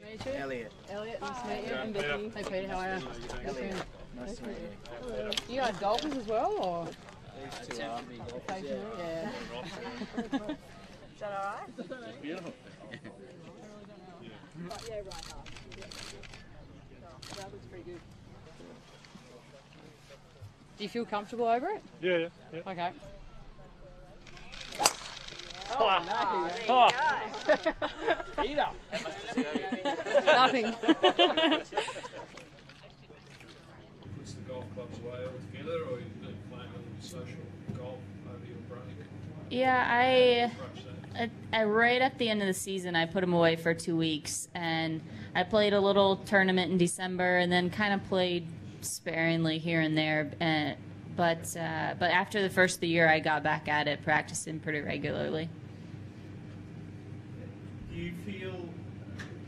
meet you. Elliot. Elliot, nice to meet you. And Vicky. Hey Peter, how are you? Elliot. Nice to meet you. Hello. You guys golfers as well, or? These two are me golfers. Occasionally, yeah. Is that alright? Beautiful. Yeah, right. That looks pretty good. Do you feel comfortable over it? Yeah. Okay. Oh, no. Oh. Peter. Nothing. Puts the golf clubs away altogether, or you've been playing a little social golf over your break? Yeah, I right at the end of the season, I put them away for 2 weeks, and I played a little tournament in December, and then kind of played sparingly here and there. But after the first of the year, I got back at it, practicing pretty regularly. Do you feel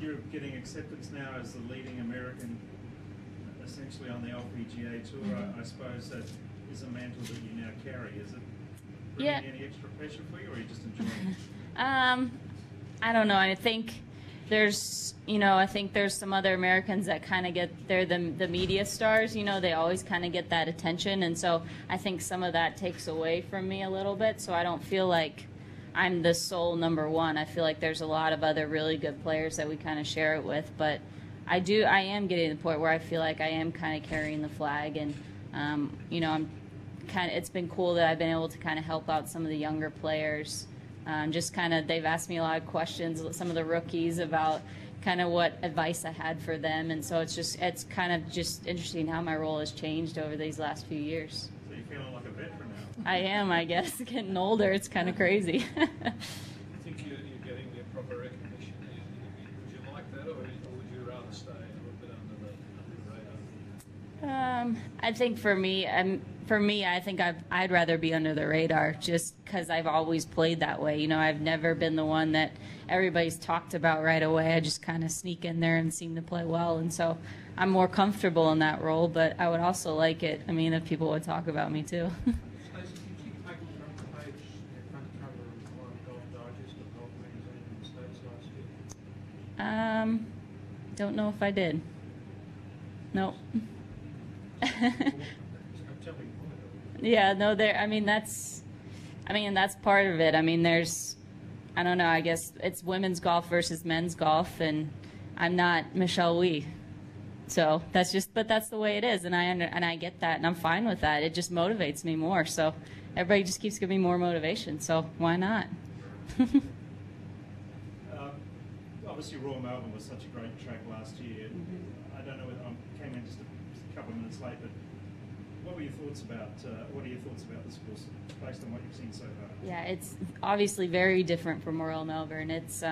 you're getting acceptance now as the leading American, essentially on the LPGA Tour? Mm-hmm. I suppose that is a mantle that you now carry. Is it bringing any extra pressure for you, or are you just enjoying it? I don't know. I think there's some other Americans that kind of they're the media stars, they always kind of get that attention. And so I think some of that takes away from me a little bit. So I don't feel like I'm the sole number one. I feel like there's a lot of other really good players that we kind of share it with. But I am getting to the point where I feel like I am kind of carrying the flag. And, it's been cool that I've been able to kind of help out some of the younger players. They've asked me a lot of questions, some of the rookies, about kind of what advice I had for them, and so it's kind of just interesting how my role has changed over these last few years. So you're feeling like a veteran now? I am, I guess. Getting older, it's kind of crazy. I think you're getting the proper recognition. Would you like that, or would you rather stay a little bit under the radar? I think for me, I think I'd rather be under the radar, just because I've always played that way. I've never been the one that everybody's talked about right away. I just kind of sneak in there and seem to play well, and so I'm more comfortable in that role. But I would also like it, if people would talk about me too. Don't know if I did. Nope. Yeah, no, that's part of it. There's, I don't know, I guess it's women's golf versus men's golf, and I'm not Michelle Wie. So that's the way it is, and I get that, and I'm fine with that. It just motivates me more. So everybody just keeps giving me more motivation, so why not? Obviously, Royal Melbourne was such a great track last year. I don't know whether I came in just a couple of minutes late, but what are your thoughts about this course based on what you've seen so far? Yeah, it's obviously very different from Royal Melbourne. It's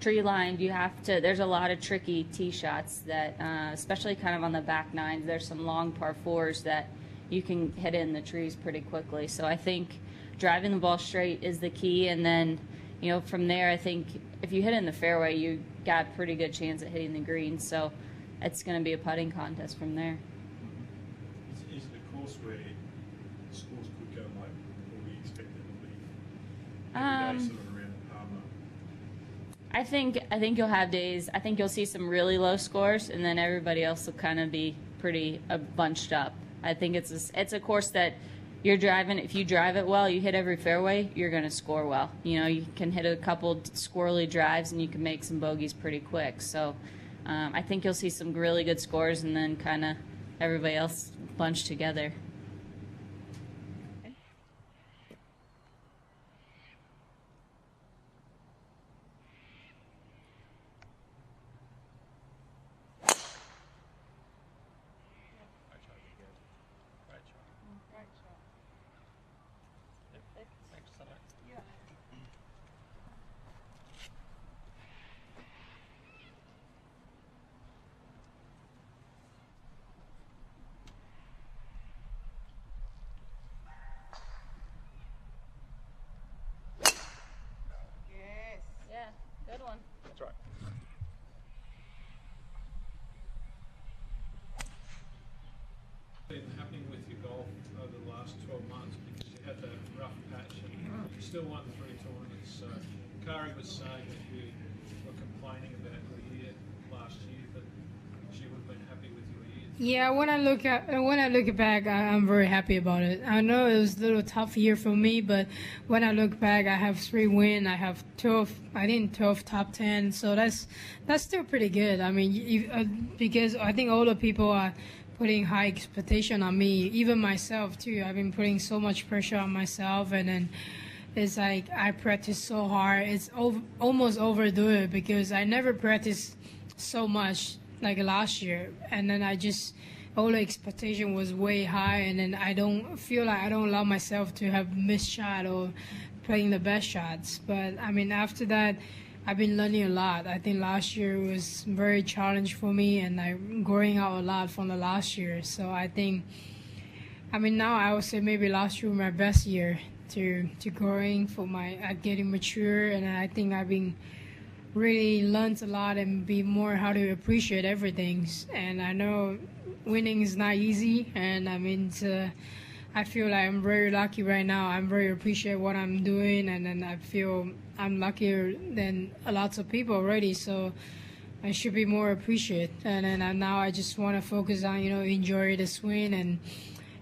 tree lined. There's a lot of tricky tee shots that, especially kind of on the back nines. There's some long par fours that you can hit in the trees pretty quickly. So I think driving the ball straight is the key, and then from there, I think if you hit in the fairway, you got a pretty good chance at hitting the green. So it's going to be a putting contest from there. Is it a course where scores could go low, or we expect it to be every day sort of around the Palmer? I think you'll have days. I think you'll see some really low scores, and then everybody else will kind of be pretty bunched up. I think it's a course that you're driving. If you drive it well, you hit every fairway, you're going to score well. You can hit a couple squirrely drives, and you can make some bogeys pretty quick. So I think you'll see some really good scores, and then kind of everybody else bunched together. Good one. That's right. What's been happening with your golf over the last 12 months, because you had that rough patch and you still won 3 tournaments. So Kari was saying that you were complaining about the year. last year, but she would have been happy with your years. Yeah, when I look back, I'm very happy about it. I know it was a little tough year for me, but when I look back, I have 3 wins. I have 12. I think 12 top 10, so that's still pretty good. I mean, because I think all the people are putting high expectation on me, even myself too. I've been putting so much pressure on myself, and then it's like I practice so hard. It's almost overdo it because I never practiced so much like last year, and then all the expectation was way high, and then I don't feel like I don't allow myself to have missed shot or playing the best shots. But I mean, after that, I've been learning a lot. I think last year was very challenging for me, and I'm growing out a lot from the last year. So I think, I mean, now I would say maybe last year was my best year to growing for my getting mature, and I think I've been really learned a lot and be more how to appreciate everything. And I know winning is not easy, and I mean, I feel like I'm very lucky right now. I'm very appreciate what I'm doing, and then I feel I'm luckier than lots of people already. So I should be more appreciated. And then now I just want to focus on enjoy the swing and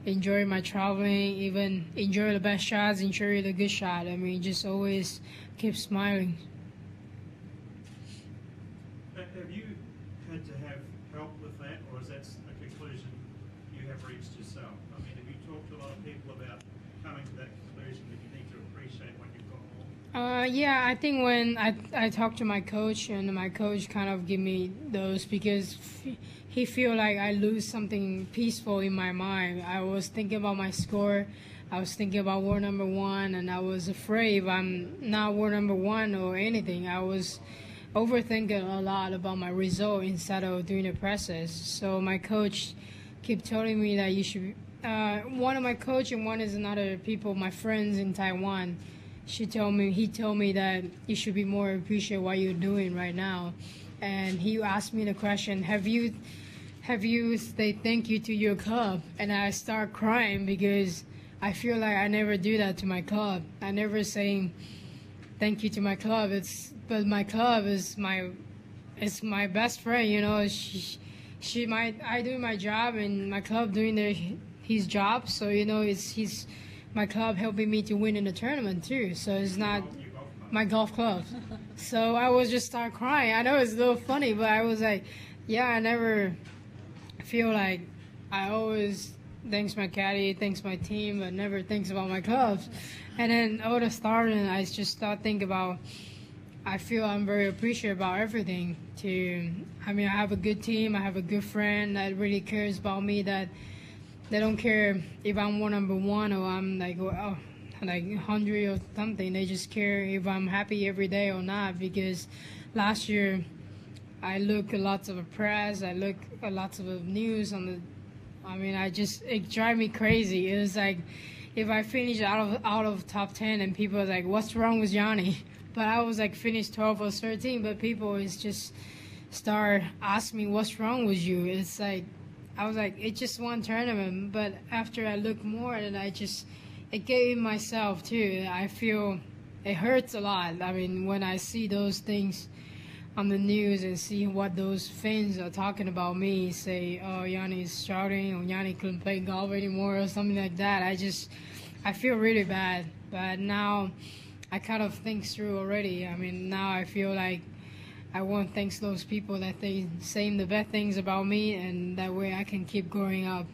enjoy my traveling, even enjoy the best shots, enjoy the good shot. I mean, just always keep smiling. Have you had to have help with that, or is that a conclusion you have reached yourself? I mean, have you talked to a lot of people about coming to that conclusion that you need to appreciate what you've got more? Yeah, I think when I talked to my coach, and my coach kind of give me those because he feel like I lose something peaceful in my mind. I was thinking about my score. I was thinking about world number 1, and I was afraid if I'm not world number 1 or anything. I was overthinking a lot about my result instead of doing the process. So my coach keep telling me that you should. One of my coach and one is another people, my friends in Taiwan. He told me that you should be more appreciate what you're doing right now. And he asked me the question, have you say thank you to your club? And I start crying because I feel like I never do that to my club. I never saying thank you to my club. But my club is my best friend. I do my job and my club doing his job. So it's my club helping me to win in the tournament too. So it's not my golf club. So I was just start crying. I know it's a little funny, but I was like, yeah, I never feel like I always thanks my caddy, thanks my team, but never thinks about my clubs. And then all the starting, I just start thinking about. I feel I'm very appreciative about everything. I have a good team. I have a good friend that really cares about me. That they don't care if I'm world number 1 or I'm like 100 or something. They just care if I'm happy every day or not. Because last year I look at lots of press. I look at lots of news on the. It drives me crazy. It was like if I finish out of top 10 and people are like, "What's wrong with Yani?" But I was like finished 12 or 13, but people is just start asking me what's wrong with you. It's like I was like, it's just one tournament. But after I look more, and it gave myself too. I feel it hurts a lot. I mean, when I see those things on the news and see what those fans are talking about me, say, oh, Yani is shouting, or Yani couldn't play golf anymore, or something like that. I feel really bad. But now I kind of think through already. I mean, now I feel like I want to thank those people that they saying the best things about me, and that way I can keep growing up.